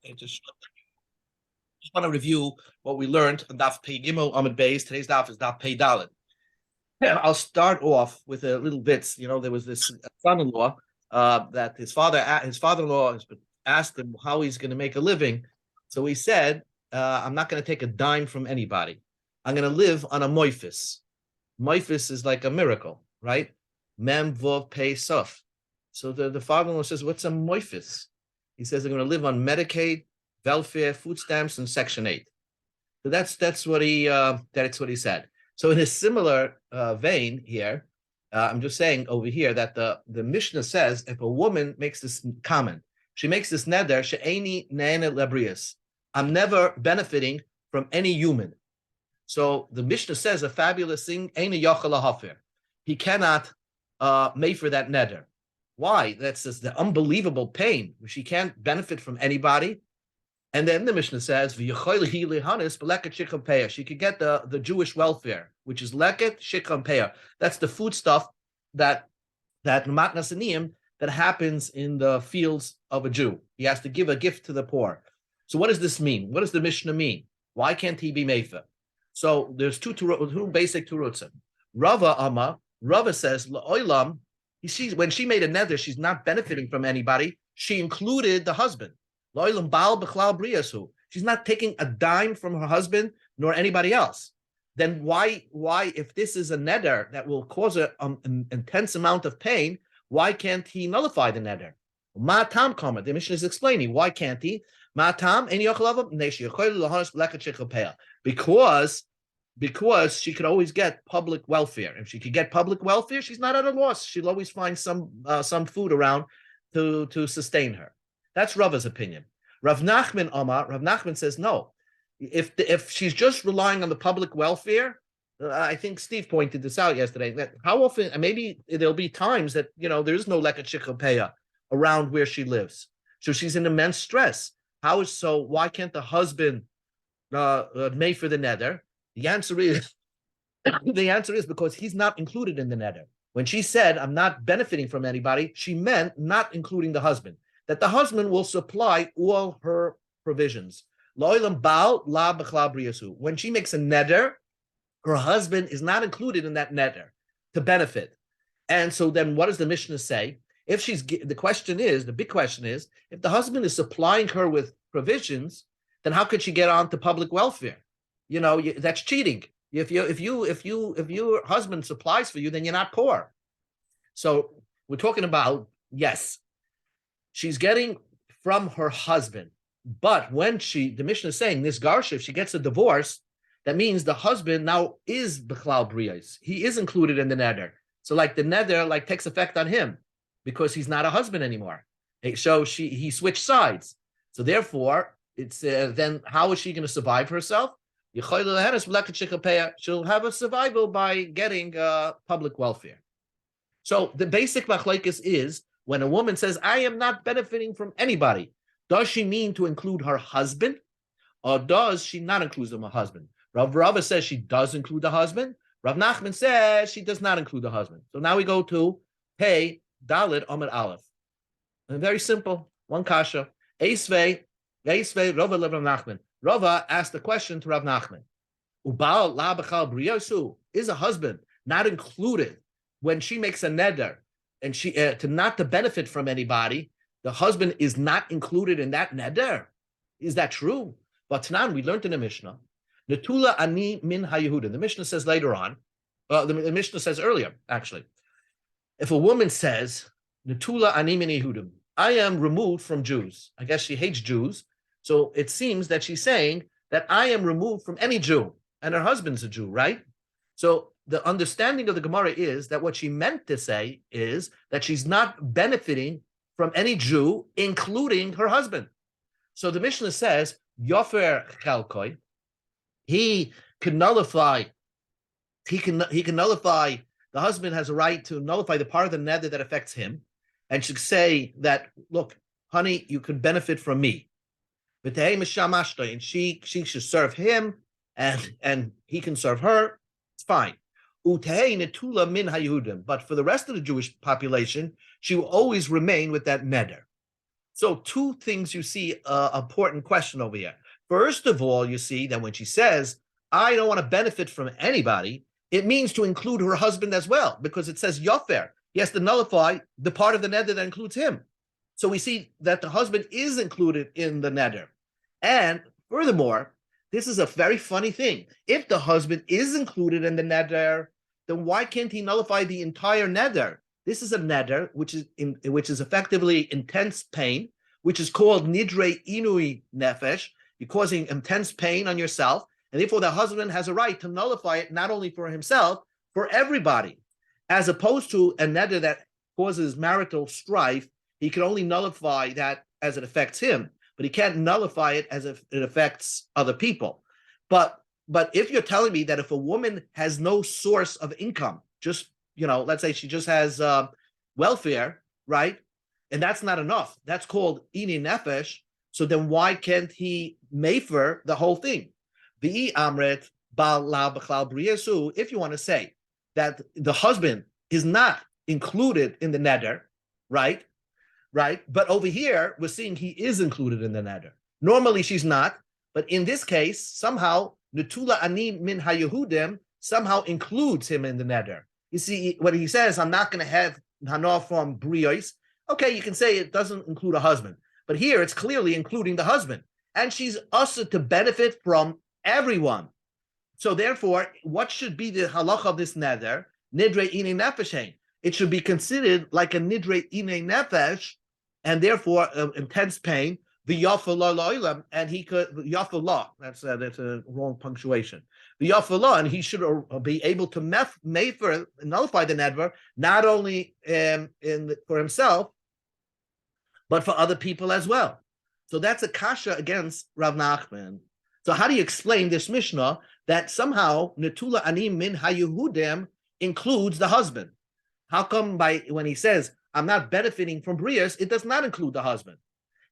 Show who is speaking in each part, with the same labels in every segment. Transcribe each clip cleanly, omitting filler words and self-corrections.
Speaker 1: Just want to review what we learned on Daf Pei Gimel Amud Beis. Today's Daf is Daf Pei Dalet. Yeah, I'll start off with a little bits. There was this son-in-law that his father-in-law asked him how he's going to make a living. So he said, "I'm not going to take a dime from anybody. I'm going to live on a moifis. Moifis is like a miracle, right? Mem vov pei sof. So the father-in-law says, "What's a moifis?" He says, "I'm going to live on Medicaid, welfare, food stamps, and Section 8." So that's what he said. So in a similar vein here, I'm just saying over here that the Mishnah says if a woman makes this comment, she makes this neder, she'eni ne'ene lebrius, I'm never benefiting from any human. So the Mishnah says a fabulous thing, eini yochel lahafir. He cannot make for that neder. Why? That's just the unbelievable pain. She can't benefit from anybody. And then the Mishnah says, she could get the Jewish welfare, which is leket shikam. That's the food stuff that matnas aniyim that happens in the fields of a Jew. He has to give a gift to the poor. So what does this mean? What does the Mishnah mean? Why can't he be mefer? So there's two basic turutzim. Rava says, La'olam, when she made a neder, she's not benefiting from anybody. She included the husband. She's not taking a dime from her husband nor anybody else. Then why, if this is a neder that will cause an intense amount of pain, why can't he nullify the neder? Ma'atam comment. The Mishnah is explaining why can't he? Ma'atam because she could always get public welfare. If she could get public welfare, she's not at a loss. She'll always find some food around to sustain her. That's Rava's opinion. Rav Nachman says no. If she's just relying on the public welfare, I think Steve pointed this out yesterday. That how often, maybe there'll be times that there is no leket shikopeya around where she lives, so she's in immense stress. Why can't the husband make for the neder? The answer is because he's not included in the neder. When she said, "I'm not benefiting from anybody," she meant not including the husband. That the husband will supply all her provisions. When she makes a neder, her husband is not included in that neder to benefit. And so then what does the Mishnah say? The big question is, if the husband is supplying her with provisions, then how could she get on to public welfare? That's cheating. If your husband supplies for you, then you're not poor. So we're talking about, yes, she's getting from her husband, but when the Mishnah is saying this garsha, if she gets a divorce, that means the husband now is b'chlal briyos. He is included in the neder. So the neder takes effect on him because he's not a husband anymore. So he switched sides. So therefore, it's then how is she going to survive herself? She'll have a survival by getting public welfare. So the basic machlokes is when a woman says, "I am not benefiting from anybody," does she mean to include her husband, or does she not include her husband? Rav Rava says she does include the husband. Rav Nachman says she does not include the husband. So now we go to Pei Dalet Amud Aleph. And very simple, one kasha. Eisvei Rava Rav Nachman. Rava asked the question to Rav Nachman. Ubal la b'chal briyosu, is a husband not included when she makes a neder and she to benefit from anybody? The husband is not included in that neder. Is that true? But Tanan, we learned in the Mishnah, Netula ani min haYehudim. The Mishnah says later on, the Mishnah says earlier, actually, if a woman says, Netula ani min Yehudim, I am removed from Jews. I guess she hates Jews. So it seems that she's saying that I am removed from any Jew, and her husband's a Jew, right? So the understanding of the Gemara is that what she meant to say is that she's not benefiting from any Jew, including her husband. So the Mishnah says, Yofer Chalkoi, he can nullify, the husband has a right to nullify the part of the neder that affects him, and should say that, look, honey, you can benefit from me. And she should serve him, and he can serve her. It's fine. But for the rest of the Jewish population, she will always remain with that neder. So two things you see, important question over here. First of all, you see that when she says, I don't want to benefit from anybody, it means to include her husband as well, because it says yofer. He has to nullify the part of the neder that includes him. So we see that the husband is included in the neder. And furthermore, this is a very funny thing. If the husband is included in the neder, then why can't he nullify the entire neder? This is a neder, which is effectively intense pain, which is called nidre inui nefesh. You're causing intense pain on yourself, and therefore the husband has a right to nullify it not only for himself, for everybody. As opposed to a neder that causes marital strife, he can only nullify that as it affects him, but he can't nullify it as if it affects other people. But if you're telling me that if a woman has no source of income, just, let's say she just has welfare, right? And that's not enough. That's called ini nefesh. So then why can't he mefer the whole thing? The amret bal la b'chlal briyesu. If you want to say that the husband is not included in the neder, right? But over here, we're seeing he is included in the neder. Normally she's not, but in this case, somehow, Netula ani min haYehudim somehow includes him in the neder. You see, when he says, I'm not going to have hana from briyos, okay, you can say it doesn't include a husband. But here, it's clearly including the husband. And she's also to benefit from everyone. So therefore, what should be the halacha of this neder? Nidre ine nefesh. It should be considered like a nidre ine nefesh, and therefore intense pain. The yafa and he could yafa la. That's a wrong punctuation. The yafa la, and he should be able to nullify the neder not only for himself, but for other people as well. So that's a kasha against Rav Nachman. So how do you explain this Mishnah that somehow netula ani min haYehudim includes the husband? How come when he says I'm not benefiting from brias, it does not include the husband?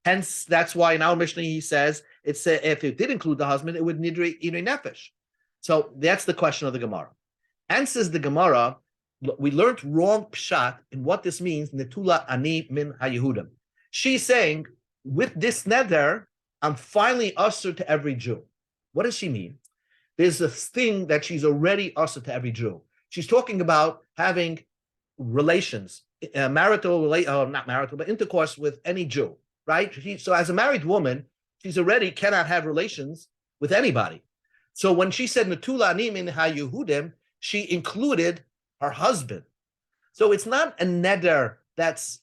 Speaker 1: Hence, that's why in our Mishnah he says if it did include the husband, it would nidre inui nefesh. So that's the question of the Gemara. Answers the Gemara, we learned wrong pshat in what this means. Netula ani min haYehudim. She's saying with this neder, I'm finally usher to every Jew. What does she mean? There's a thing that she's already usher to every Jew. She's talking about having relations, not marital, but intercourse with any Jew, right? So as a married woman, she's already cannot have relations with anybody. So when she said Netula ani min haYehudim, she included her husband. So it's not a neder that's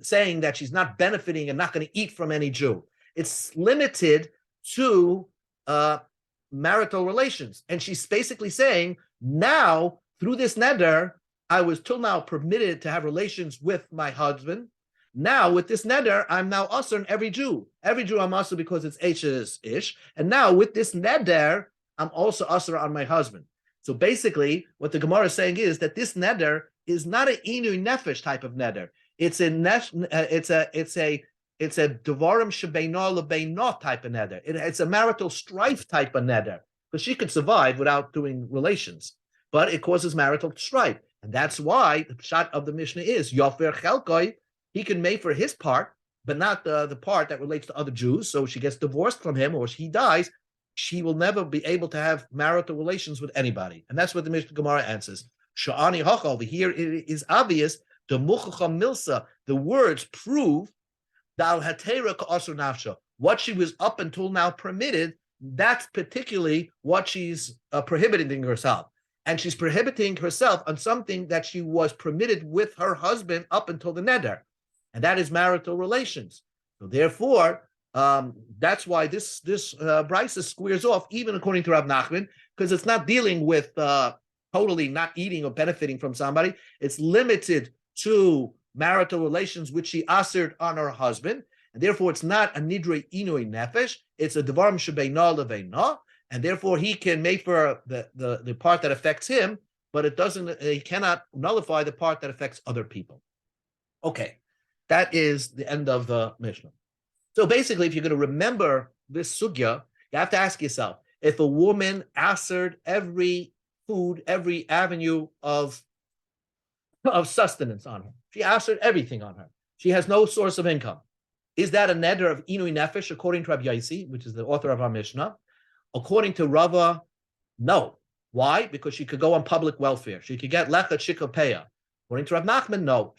Speaker 1: saying that she's not benefiting and not going to eat from any Jew. It's limited to marital relations. And she's basically saying, now, through this neder, I was till now permitted to have relations with my husband. Now, with this neder, I'm now usher on every Jew. Every Jew I'm usher because it's ish. And now, with this neder, I'm also usher on my husband. So basically, what the Gemara is saying is that this neder is not an inu nefesh type of neder. It's a devarim shebeino lebeino type of neder. It's a marital strife type of neder, because she could survive without doing relations, but it causes marital strife, and that's why the shot of the Mishnah is yofer chelkoi. He can make for his part, but not the part that relates to other Jews. So she gets divorced from him, or he dies, she will never be able to have marital relations with anybody, and that's what the Mishnah Gemara answers. Sha'ani hacha, over here it is obvious. The muchacha milsa, the words prove what she was up until now permitted. That's particularly what she's prohibiting herself, and she's prohibiting herself on something that she was permitted with her husband up until the neder, and that is marital relations. So therefore, that's why this brisa squares off, even according to Rav Nachman, because it's not dealing with totally not eating or benefiting from somebody. It's limited to marital relations which she assered on her husband, and therefore it's not a nidre inui nefesh. It's a devarim shebeino lebeino, and therefore he can make for the part that affects him, but it doesn't. He cannot nullify the part that affects other people. Okay, that is the end of the Mishnah. So basically, if you're going to remember this sugya, you have to ask yourself: if a woman assered every food, every avenue of sustenance on her, she assered everything on her. She has no source of income. Is that a neder of inui nefesh according to Rabbi Yaisi, which is the author of our Mishnah? According to Rava, no. Why? Because she could go on public welfare. She could get lechet shikopeya. According to Rav Nachman, no.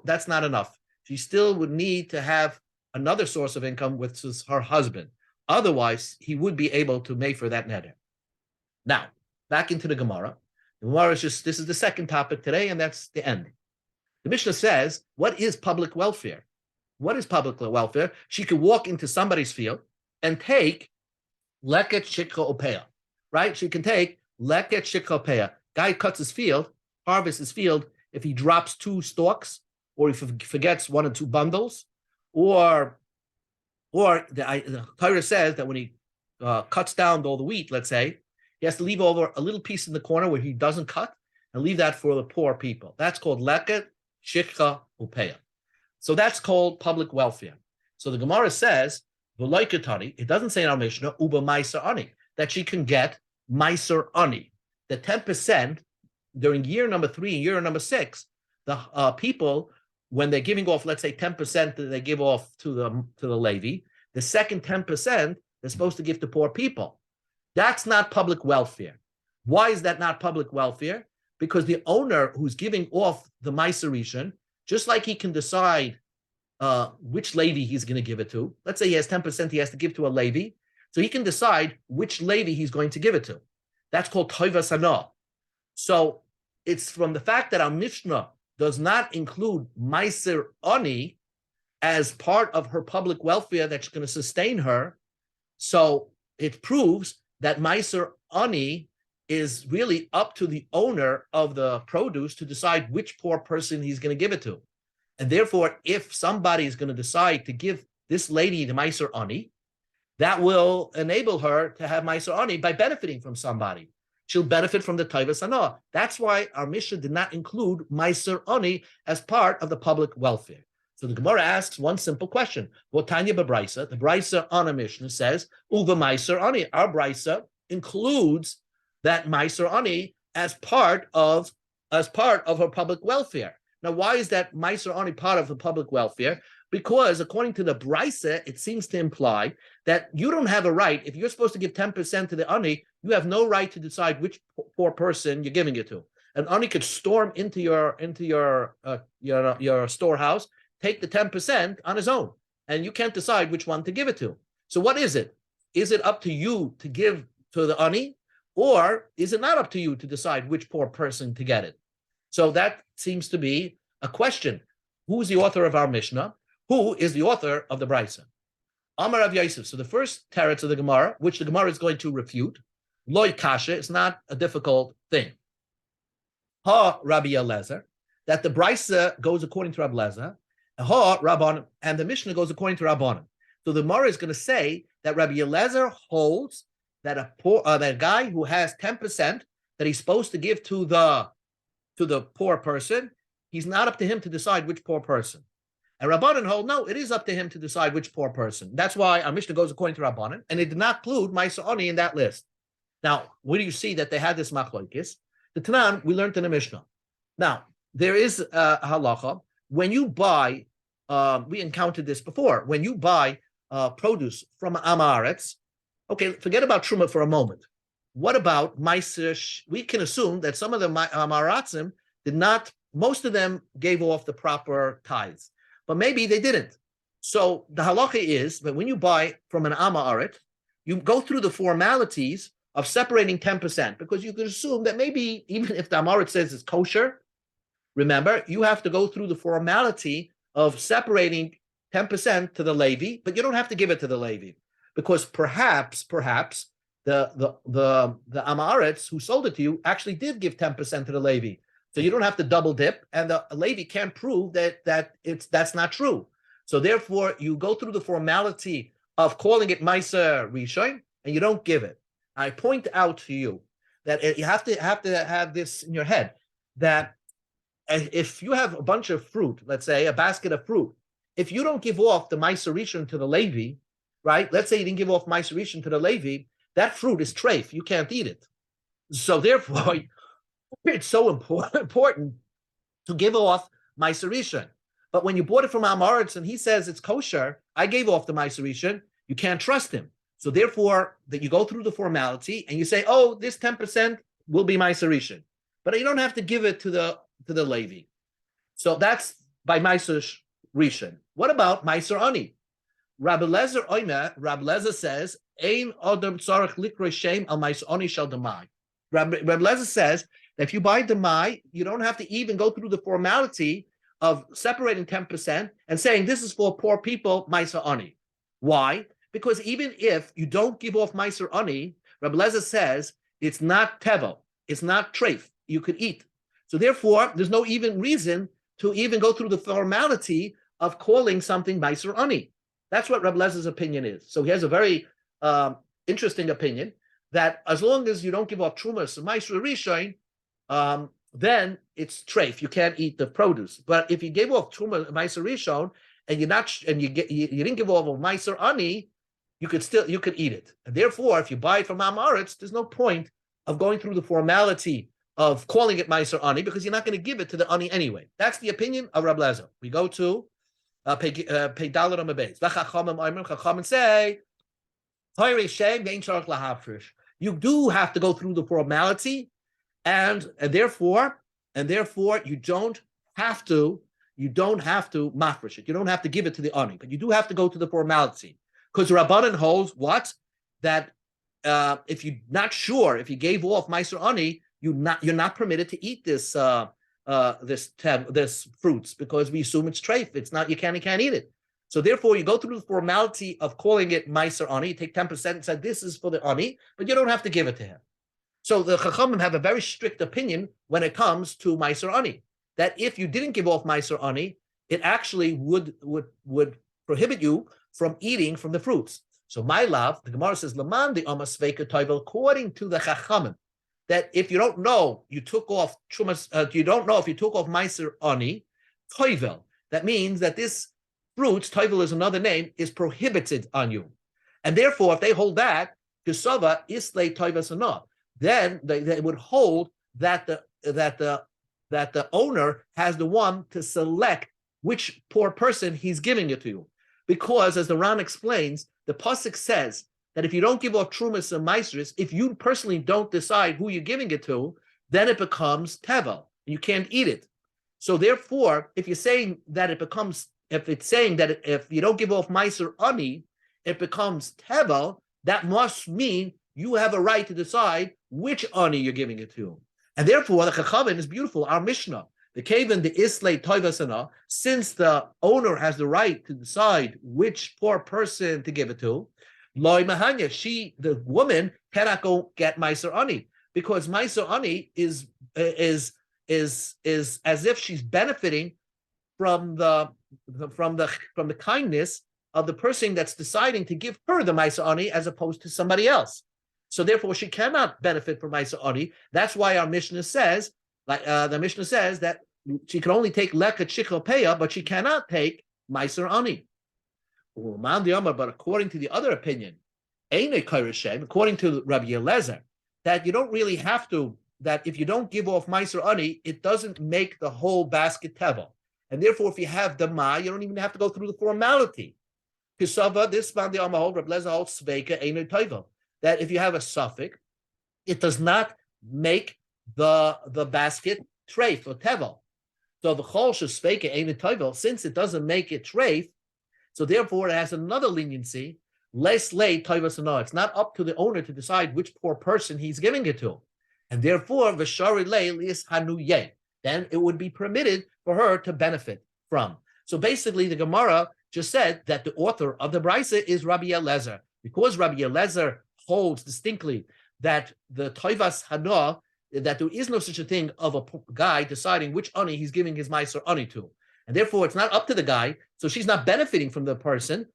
Speaker 1: That's not enough. She still would need to have another source of income, which is her husband. Otherwise, he would be able to make for that neder. Now, back into the Gemara. The Gemara this is the second topic today, and that's the end. The Mishnah says, what is public welfare? What is public welfare? She could walk into somebody's field and take leket shikha opeya, right? She can take leket shikha opeya. Guy cuts his field, harvests his field. If he drops 2 stalks, or if he forgets 1 or 2 bundles, or the Torah says that when he cuts down all the wheat, let's say, he has to leave over a little piece in the corner where he doesn't cut and leave that for the poor people. That's called leket shikha upeya. So that's called public welfare. So the Gemara says, it doesn't say in our Mishnah, uba meiser ani, that she can get meiser ani. The 10% during year number 3 and year number 6, the people, when they're giving off, let's say 10% that they give off to the Levi, the second 10% they're supposed to give to poor people. That's not public welfare. Why is that not public welfare? Because the owner who's giving off the meiser rishon, just like he can decide which Levi he's going to give it to. Let's say he has 10% he has to give to a Levi. So he can decide which Levi he's going to give it to. That's called toivas hana. So it's from the fact that our Mishnah does not include meiser ani as part of her public welfare that's going to sustain her. So it proves that meiser ani is really up to the owner of the produce to decide which poor person he's going to give it to. And therefore, if somebody is going to decide to give this lady the meiser ani, that will enable her to have meiser ani by benefiting from somebody. She'll benefit from the toivas hana. That's why our Mishnah did not include meiser ani as part of the public welfare. So the Gemara asks one simple question. Well, Tanya Babraisa, the Braisa on a Mishnah says, uva meiser ani. Our Braisa includes that meiser ani as part of her public welfare. Now, why is that meiser ani part of the public welfare? Because according to the Braisa, it seems to imply that you don't have a right. If you're supposed to give 10% to the ani, you have no right to decide which poor person you're giving it to. An ani could storm into your storehouse, take the 10% on his own, and you can't decide which one to give it to. So what is it? Is it up to you to give to the ani, or is it not up to you to decide which poor person to get it? So that seems to be a question. Who is the author of our Mishnah? Who is the author of the Braisa? Amar Rav Yosef. So the first teretz of the Gemara, which the Gemara is going to refute, loy kasha, it's not a difficult thing. Ha Rabbi Eliezer, that the Braisa goes according to Rabbi Eliezer, ha Rabban, and the Mishnah goes according to Rabbanan. So the Gemara is going to say that Rabbi Eliezer holds that that guy who has 10% that he's supposed to give to the poor person, he's not up to him to decide which poor person. And Rabbanan hold, no, it is up to him to decide which poor person. That's why our Mishnah goes according to Rabbanan, and it did not include meiser ani in that list. Now, where do you see that they had this machlokes? The Tanan, we learned in the Mishnah. Now, there is a halacha. When you buy, we encountered this before, when you buy produce from Amaretz, okay, forget about Truma for a moment. What about meiser? We can assume that some of the Amaratzim did not, most of them gave off the proper tithes, but maybe they didn't. So the halacha is that when you buy from an Amaret, you go through the formalities of separating 10%, because you could assume that maybe even if the Amaret says it's kosher, remember, you have to go through the formality of separating 10% to the Levi, but you don't have to give it to the Levi, because perhaps the Amarets who sold it to you actually did give 10% to the Levi. So you don't have to double dip, and the Levi can't prove that's not true. So therefore, you go through the formality of calling it Meiser Rishon, and you don't give it. I point out to you that you have to have this in your head, that if you have a bunch of fruit, let's say a basket of fruit, if you don't give off the Meiser Rishon to the Levi, right? Let's say you didn't give off Meiser Rishon to the Levi, that fruit is treif. You can't eat it. So therefore, it's so important to give off Meiser Rishon. But when you bought it from Amaretz and he says it's kosher, I gave off the Meiser Rishon, you can't trust him. So therefore, that you go through the formality and you say, oh, this 10% will be Meiser Rishon. But you don't have to give it to the Levi. So that's by Meiser Rishon. What about Meiser Ani? Rabbi Lezer says, Ein Adam Tzarech Likro Shem Al Meiser Ani Shel Demai. Rabbi Lezer says that if you buy Demai, you don't have to even go through the formality of separating 10% and saying this is for poor people, Meiser Ani. Why? Because even if you don't give off Meiser Ani, Rabbi Lezer says it's not tevel, it's not treif, you could eat. So therefore, there's no even reason to even go through the formality of calling something Meiser Ani. That's what Rabbi Lezer's opinion is. So he has a very interesting opinion that as long as you don't give off Trumas and Meiser Rishon, then it's treif. You can't eat the produce. But if you gave off Truma and Meiser Rishon and you didn't give off Meiser Ani, you could eat it. And therefore, if you buy it from Amaretz, there's no point of going through the formality of calling it Meiser Ani because you're not going to give it to the Ani anyway. That's the opinion of Rabbi Lezer. We go to Pei Dalet on the base. Chachamim say, you do have to go through the formality, and therefore you don't have to mafresh it. You don't have to give it to the Ani, but you do have to go to the formality. Because Rabbanan holds what? That if you're not sure, if you gave off Meiser Ani, you're not permitted to eat this fruits because we assume it's treif. It's not, you can't eat it. So therefore, you go through the formality of calling it Meiser Ani. You take 10% and say this is for the Ani, but you don't have to give it to him. So the Chachamim have a very strict opinion when it comes to Meiser Ani, that if you didn't give off Meiser Ani, it actually would prohibit you from eating from the fruits. So my love, the Gemara says, Laman the Amas Sveika Toivel, according to the Chachamim, that if you don't know you took off Trumas, you don't know if you took off Meiser Ani, Toivel, that means that this fruits, Toivel is another name, is prohibited on you. And therefore, if they hold that, Kesava Islay Toivas Anah, then they would hold that the owner has the one to select which poor person he's giving it to. Because, as the Ran explains, the pasuk says that if you don't give off trumas and maestris, if you personally don't decide who you're giving it to, then it becomes tevel. You can't eat it. So therefore, if you're saying that if you don't give off meiser ani, it becomes tevel, that must mean you have a right to decide which ani you're giving it to. And therefore, the Chachamim is beautiful. Our Mishnah, the Kavan, the Islay Toivasana, since the owner has the right to decide which poor person to give it to, Loi Mahanya, the woman, cannot go get Meiser Ani, because Meiser Ani is as if she's benefiting from the kindness of the person that's deciding to give her the Meiser Ani as opposed to somebody else. So therefore, she cannot benefit from Meiser Ani. That's why our Mishnah says, the Mishnah says that she can only take Leket Shichel Peah, but she cannot take Meiser Ani. But according to the other opinion, according to Rabbi Eliezer, that you don't really have to, that if you don't give off Meiser Ani, it doesn't make the whole basket tevel. And therefore, if you have Dama, you don't even have to go through the formality. Kisava, this man, the Amahol, Rabbi Eliezer holds Sveika Einu Toivel, that if you have a suffix, it does not make the basket treif or tevel. So the chol shesveika ain't tevel, since it doesn't make it treif, so therefore it has another leniency. Less lay teivas. It's not up to the owner to decide which poor person he's giving it to, and therefore v'shari lay lis hanuye. Then it would be permitted for her to benefit from. So basically, the Gemara just said that the author of the Brisa is Rabbi Eliezer, because Rabbi Eliezer holds distinctly that the toivas hana, that there is no such a thing of a guy deciding which ani he's giving his meiser ani to. And therefore, it's not up to the guy, so she's not benefiting from the person,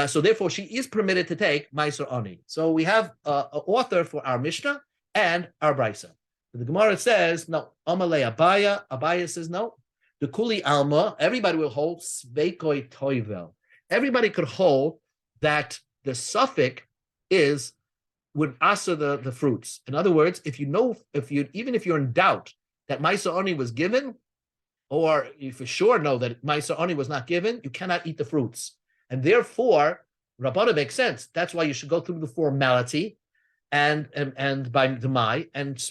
Speaker 1: so therefore she is permitted to take meiser ani. So we have an author for our Mishnah and our Brisa. The Gemara says, no, Amalei Abaya says no. The Kuli Alma, everybody will hold Sveikoi Toivel. Everybody could hold that the suffix would answer the fruits. In other words, even if you're in doubt that Meiser Ani was given, or you for sure know that Meiser Ani was not given, you cannot eat the fruits. And therefore, Rabbana makes sense. That's why you should go through the formality and by the Mai and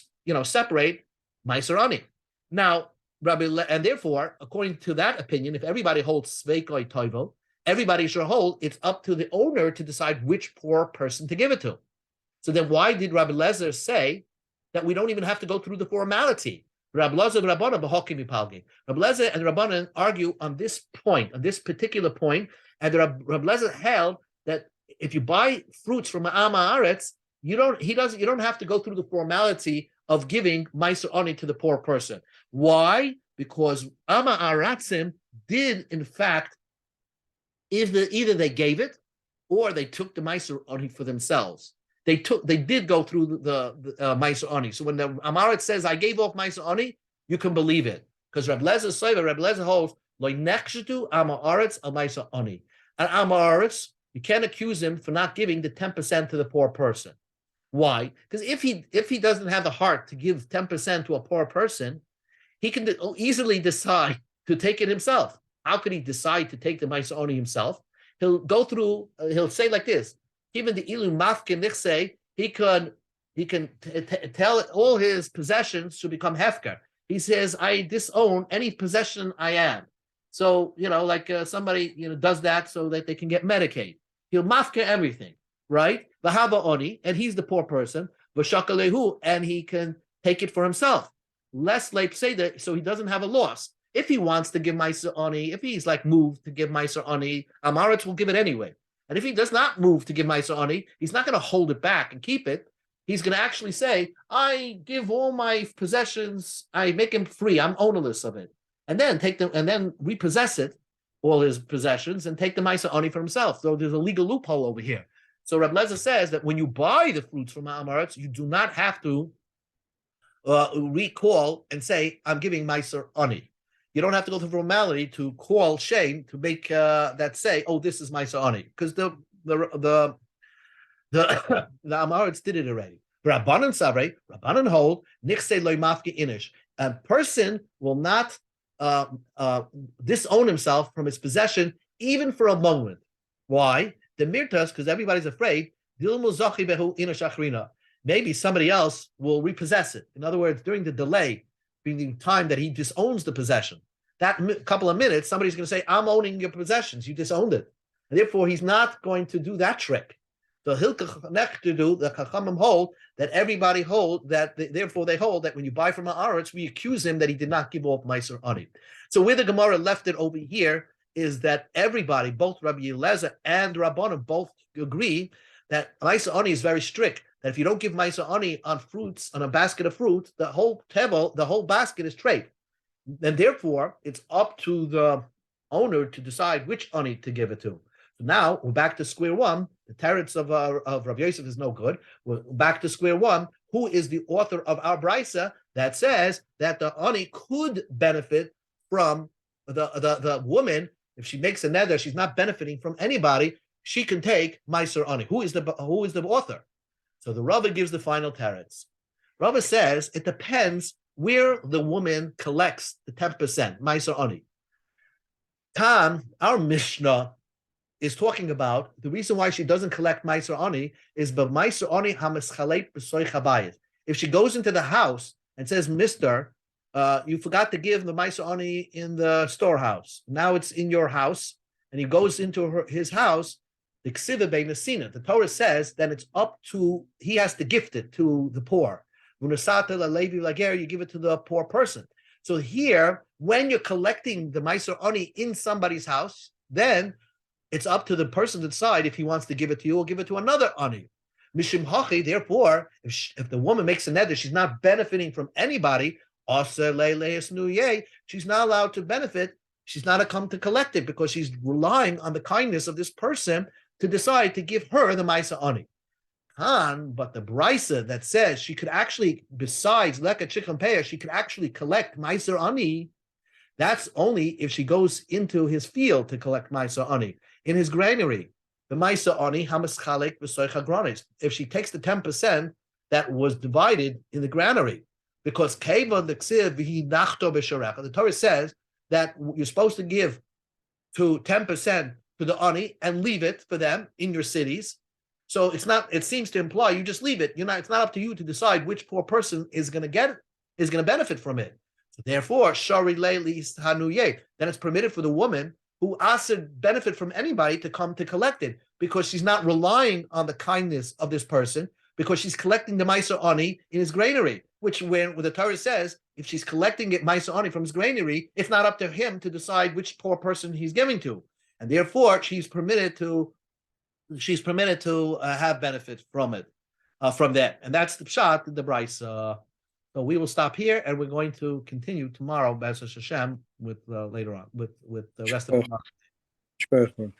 Speaker 1: separate Meiser Ani. Now, and therefore, according to that opinion, if everybody holds Sveikoi Toivo, everybody should hold, it's up to the owner to decide which poor person to give it to. So then why did Rabbi Lezer say that we don't even have to go through the formality? Rabbi Lezer and Rabbanan b'hokim mipalgi. Rabbi Lezer and Rabbanan argue on this point, on this particular point, and Rabbi Lezer held that if you buy fruits from Am Haaretz, you don't have to go through the formality of giving Meiser Ani to the poor person. Why? Because Am Haaretzim did, in fact, either they gave it or they took the Meiser Ani for themselves. They did go through the Meiser Ani. So when the Amaret says, I gave off Meiser Ani, you can believe it. Because Reb Lezer holds, Lo nechshetu Amaretz al Meiser Ani. And Amaretz, you can't accuse him for not giving the 10% to the poor person. Why? Because if he doesn't have the heart to give 10% to a poor person, he can easily decide to take it himself. How could he decide to take the Meiser Ani himself? He'll go through, he'll say like this, even the ilu mafkin nichse, he can tell all his possessions should become hefker. He says, I disown any possession I am. So, like somebody, does that so that they can get Medicaid. He'll mafka everything, right? V'haba oni, and he's the poor person. V'shakalehu, and he can take it for himself. Less leip seder, so he doesn't have a loss. If he wants to give Meiser Ani, if he's like moved to give Meiser Ani, Amaretz will give it anyway. And if he does not move to give Meiser Ani, he's not going to hold it back and keep it. He's going to actually say, I give all my possessions, I make him free, I'm ownerless of it. And then take them and then repossess it, all his possessions, and take the Meiser Ani for himself. So there's a legal loophole over here. So Reb Lezer says that when you buy the fruits from Amaretz, you do not have to recall and say, I'm giving Meiser Ani. You don't have to go through formality to call shame to make that say, oh, this is Meiser Ani, because the Amaretz did it already. Rabbanan Sabre, Rabbanan hold, Nichse loy mafki inish. A person will not disown himself from his possession even for a moment. Why? The mirtas, because everybody's afraid. Maybe somebody else will repossess it. In other words, during the delay, being the time that he disowns the possession, that couple of minutes, somebody's going to say, I'm owning your possessions. You disowned it. And therefore, he's not going to do that trick. The Chachamim hold that everybody hold that, therefore they hold that when you buy from Haaretz, we accuse him that he did not give off Meiser Ani. So where the Gemara left it over here is that everybody, both Rabbi Eliezer and Rabbanan, both agree that Meiser Ani is very strict. That if you don't give Meiser Ani on fruits, on a basket of fruits, the whole table, the whole basket is trade. And therefore, it's up to the owner to decide which Ani to give it to. So now we're back to square one. The teretz of Rav Yosef is no good. We're back to square one. Who is the author of our brisa that says that the Ani could benefit from the woman? If she makes a neder, she's not benefiting from anybody. She can take Meiser Ani. Who is the author? So the Rava gives the final teretz. Rava says it depends where the woman collects the 10%, Meiser Ani. Our Mishnah is talking about the reason why she doesn't collect Meiser Ani is Meiser Ani hamischaleit b'soich habayis. If she goes into the house and says, Mister, you forgot to give the Meiser Ani in the storehouse. Now it's in your house, and he goes into his house. The ksiva beinasina. The Torah says then it's up to he has to gift it to the poor. You give it to the poor person. So here, when you're collecting the Meiser Ani in somebody's house, then it's up to the person to decide if he wants to give it to you or give it to another Ani. Mishim Hachi, therefore, if the woman makes a neder, she's not benefiting from anybody. She's not allowed to benefit. She's not come to collect it because she's relying on the kindness of this person to decide to give her the Meiser Ani. But the brisa that says she could actually, besides Leka Chicham Peah, she could actually collect Meiser Ani, that's only if she goes into his field to collect Meiser Ani, in his granary. The Meiser Ani hamischalek b'soich hagranis. If she takes the 10% that was divided in the granary, because Keva the Ksiv v'hi nachto b'sharecha, the Torah says that you're supposed to give to 10% to the ani and leave it for them in your cities. So it's not. It seems to imply you just leave it. You're not. It's not up to you to decide which poor person is going to benefit from it. So therefore, shari leilis hanuye. Then it's permitted for the woman who asked benefit from anybody to come to collect it, because she's not relying on the kindness of this person, because she's collecting the Maisa Ani in his granary, which when the Torah says, if she's collecting it Maisa Ani from his granary, it's not up to him to decide which poor person he's giving to. And therefore, she's permitted to have benefit from it, from that. And that's the pshat, the Bryce. So we will stop here, and we're going to continue tomorrow, B'ezras Hashem, with later on with the rest of the.
Speaker 2: Shukran.